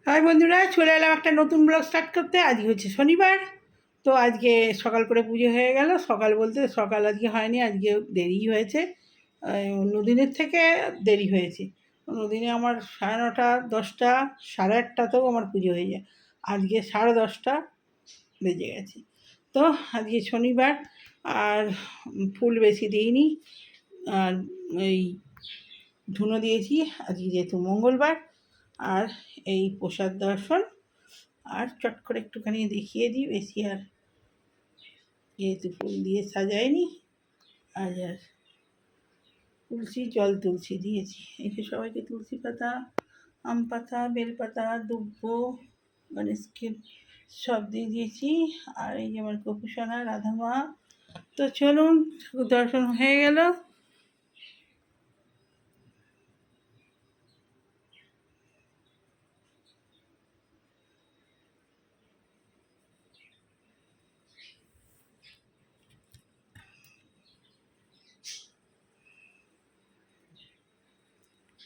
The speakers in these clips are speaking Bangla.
হাই বন্ধুরা, চলে এলাম একটা নতুন ব্লগ স্টার্ট করতে। আজকে হচ্ছে শনিবার, তো আজকে সকাল করে পুজো হয়ে গেল। সকাল বলতে সকাল আজকে হয়নি, আজকে দেরি হয়েছে। অন্য দিনের থেকে দেরি হয়েছে। অন্য দিনে আমার 9:30, 10টা, 8:30তেও আমার পুজো হয়ে যায়। আজকে 10:30 বেজে গেছে। তো আজকে শনিবার, আর ফুল বেশি দিইনি, আর এই ধুনো দিয়েছি আজকে যেহেতু মঙ্গলবার। আর এই প্রসাদ দর্শন, আর চট করে একটুখানি দেখিয়ে দিই, বেশি আর যেহেতু ফুল দিয়ে সাজাইনি। আর তুলসী জল তুলসী দিয়েছি, এই যে সবাইকে তুলসী পাতা, আম পাতা, বেলপাতা, দুব্ব, গণেশকে সব দিয়ে দিয়েছি। আর এই যে আমার গোপুসোনা রাধা মা। তো চলুন, দর্শন হয়ে গেল।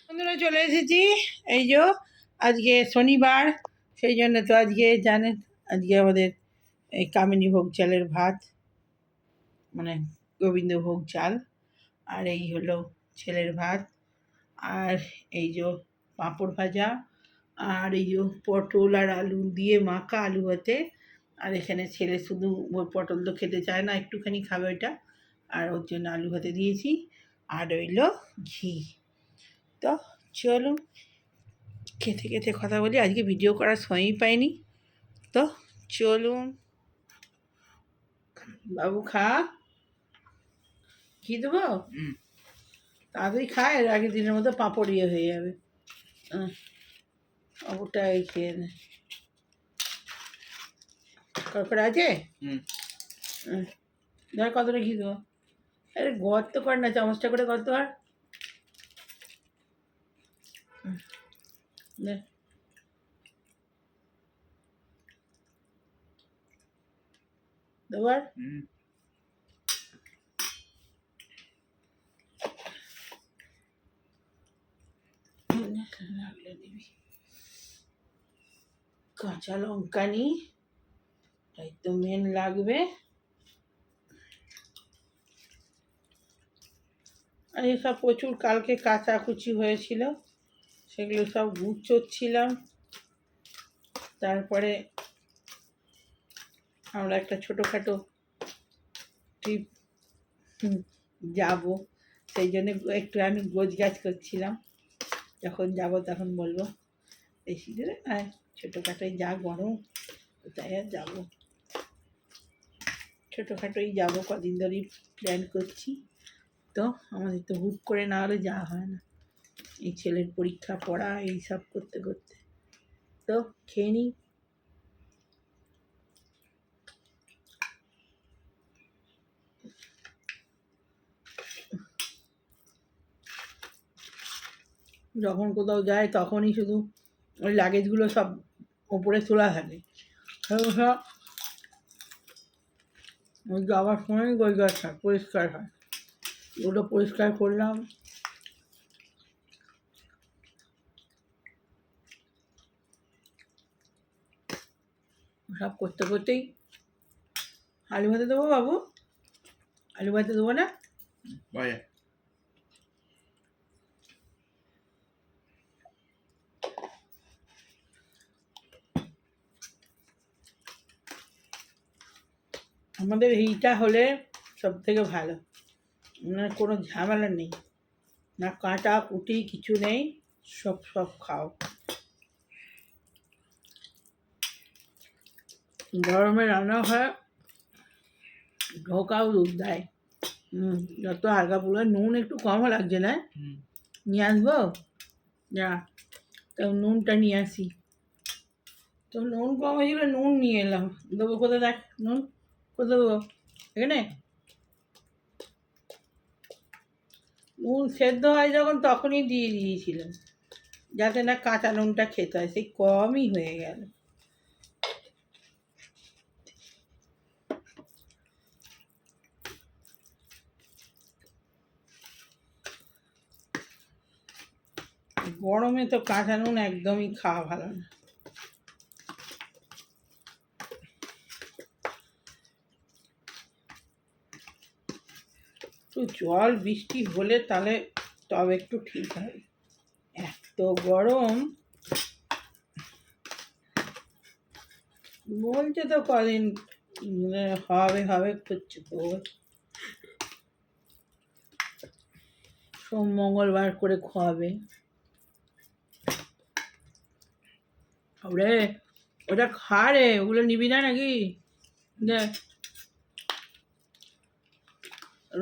বন্ধুরা চলে এসেছি। এই যে আজকে শনিবার, সেই জন্য তো আজকে জানেন আজকে আমাদের এই কামিনী ভোগ চালের ভাত, মানে গোবিন্দভোগ চাল। আর এই হলো ছেলের ভাত, আর এই যে পাঁপড় ভাজা, আর এই যে পটল আর আলু দিয়ে মাখা আলু ভাতে। আর এখানে ছেলে শুধু পটল তো খেতে চায় না, একটুখানি খাবে ওইটা, আর ওর জন্য আলু ভাতে দিয়েছি। আর রইল ঘি। তো চলুন খেতে খেতে কথা বলি, আজকে ভিডিও করার সময়ই পাইনি। তো চলুন, বাবু খা, ঘি দেবো? তাড়াতাড়ি খায়, এর আগের দিনের মতো পাঁপড় ইয়ে হয়ে যাবে। ওটাই খেয়ে নে। কড়কড় আছে? ধর কতটা ঘি দেবো? আরে গর্ত কর না, চামচটা করে গর্ত কর। নে। দেবার লাগলে দিবি। কাঁচা লঙ্কা নি, তাই তো মেন লাগবে। আর এসব প্রচুর কালকে কাঁচা কুচি হয়েছিল, সেগুলো সব গুছোচ্ছিলাম। তারপরে আমরা একটা ছোটোখাটো ট্রিপ যাব, সেই জন্য একটু আমি গোছগাছ করছিলাম। যখন যাব তখন বলবো। বেশি দূরে নয়, ছোটোখাটোই, যা গরম তাই আর যাবো, ছোটোখাটোই যাবো। কদিন ধরেই প্ল্যান করছি। তো আমাদের তো হুট করে না হলে যাওয়া হয় না, এই ছেলের পরীক্ষা, পড়া, এই সব করতে করতে। তো খেয়ে নিই। যখন কোথাও যায় তখনই শুধু ওই লাগেজগুলো সব ওপরে তোলা থাকে, সব ওই যাওয়ার সময় গোছগাছ হয়, পরিষ্কার হয়। ওগুলো পরিষ্কার করলাম। সব করতে করতেই আলু ভাতে দেবো। বাবু আলু ভাতে দেবো না? আমাদের এইটা হলে সব থেকে ভালো, মানে কোনো ঝামেলা নেই, না কাটা কুটি কিছু নেই, সব সব খাও। গরমে রান্না হয়, ঢোকাও দুধ দেয়। যত হালকা পুরো, নুন একটু কমও লাগছে না? নিয়ে আসবো যা, তো নুনটা নিয়ে আসি। তো নুন কম হয়েছিল, নুন নিয়ে এলাম। দেবো কোথায় দেখ, নুন কোথায় দেবো? এখানে নুন সেদ্ধ হয় যখন তখনই দিয়ে দিয়েছিলাম, যাতে না কাঁচা নুনটা খেতে হয়, সেই কমই হয়ে গেল। গরমে তো কাঁচা নুন একদমই খাওয়া ভালো না। একটু জল বৃষ্টি হলে তাহলে তবে একটু ঠিক হয়। এত গরম বলছে তো কদিন হবে হবে করছে তো, সোম মঙ্গলবার করে খাওয়াবে। ওরে ওটা খা রে, ওগুলো নিবি না নাকি? দেখ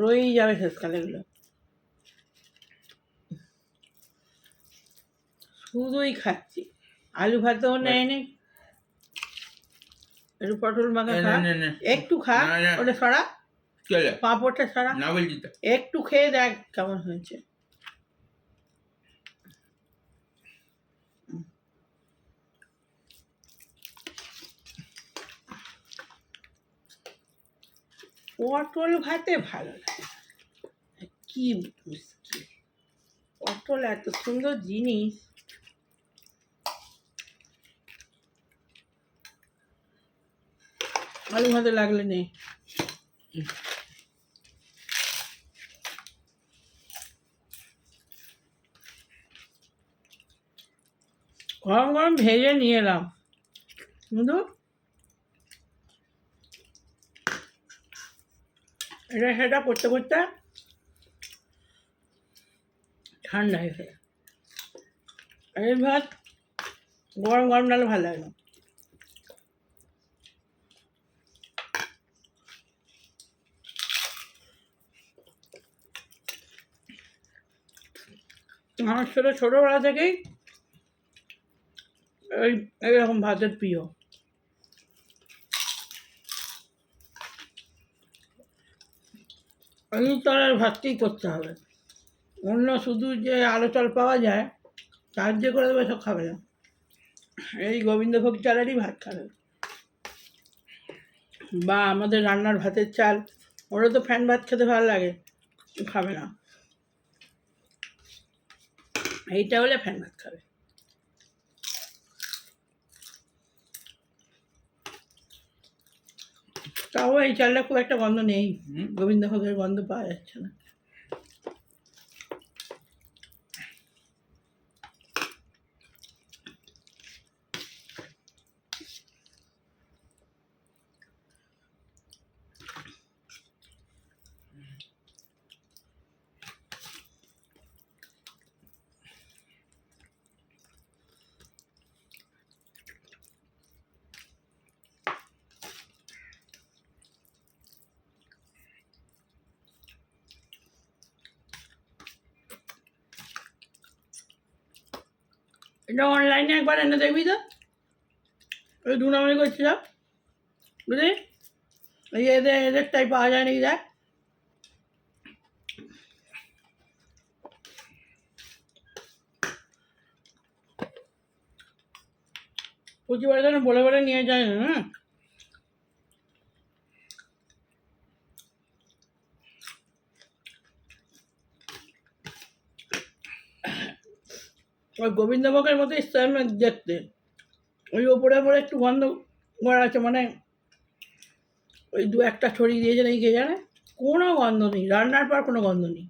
রয়েই যাবে শেষকালে এগুলো, শুধুই খাচ্ছি। আলু ভাতেও নেয় নি, একটু পটল মাখা খা, একটু খা, ওটা সরা, পাঁপড়টা সরা, একটু খেয়ে দেখ কেমন হয়েছে। পটল ভাতে ভালো লাগে, কি মুশকিল, পটল এত সুন্দর জিনিস। আলু ভাতে লাগলে নেই। গরম গরম ভেজে নিয়ে এলাম, কিন্তু এটা সেটা করতে করতে ঠান্ডা হয়ে গেছে। এই ভাত গরম গরম নাহলে ভালো লাগে না। আমার ছোটোবেলা থেকেই এইরকম ভাতের প্রিয়। এই তলার ভাতটাই করতে হবে, অন্য শুধু যে আলো চাল পাওয়া যায় তার যে করে দেবে সব খাবে না, এই গোবিন্দভোগ চালেরই ভাত খাবে। বা আমাদের রান্নার ভাতের চাল, ওরা তো ফ্যান ভাত খেতে ভালো লাগে, খাবে না, এইটা হলে ফ্যান ভাত খাবে। তাও এই চালটা খুব একটা গন্ধ নেই, গোবিন্দভোগের গন্ধ পাওয়া যাচ্ছে না। এটা অনলাইনে একবার এনে দেখবি তো, ওই 2 নম্বরই করছিলাম বুঝলি, এই এদেরটাই পাওয়া যায় নাকি দেখ। প্রতিবার যেন বলে বলে নিয়ে যায় না, হ্যাঁ। ওই গোবিন্দভোগের মতোই সেম দেখতে, ওই ওপরে ওপরে একটু গন্ধ করা আছে, মানে ওই 2-1টা ছড়িয়ে দিয়েছে নাকি কে জানে, কোনো গন্ধ নেই, রান্নার পর কোনো গন্ধ নেই।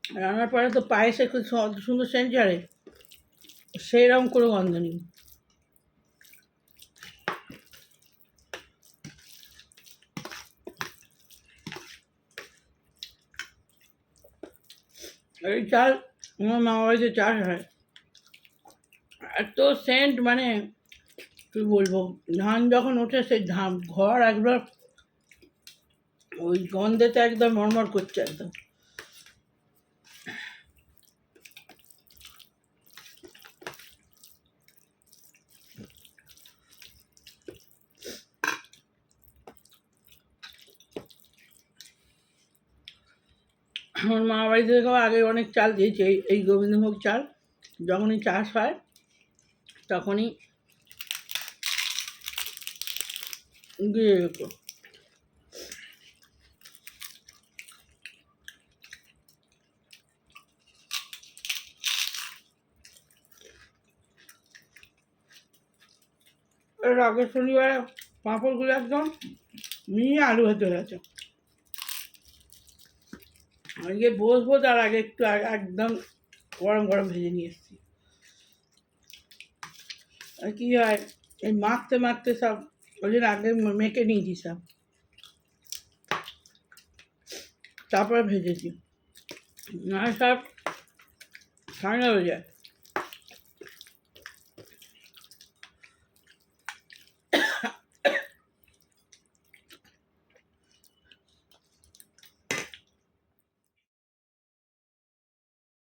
রান্নার পরে তো পায়েসে খুব সুন্দর সেন্ট ছাড়ে, সেইরকম কোনো গন্ধ নেই। এই চাল আমার মামা বাড়িতে চাষ হয়, এত সেন্ট, মানে কী বলবো, ধান যখন ওঠে সেই ধান ঘর একবার ওই গন্ধেতে একদম মরমর করছে একদম। আমার মামা বাড়ি থেকেও আগে অনেক চাল দিয়েছে, এই গোবিন্দভোগ চাল যখনই চাষ হয় তখনই দিয়ে যেত। শনিবারের আগের শনিবারে পাঁপড়গুলো একদম মিহি আলু ভাতে গেছে। আজকে বসবো তার আগে একটু একদম গরম গরম ভেজে নিয়ে এসেছি। আর কী হয় এই মাখতে মাখতে সব ওই জন্য আগে মেখে নিয়েছি সব, তারপরে ভেজেছি, না সব ঠান্ডা হয়ে যায়।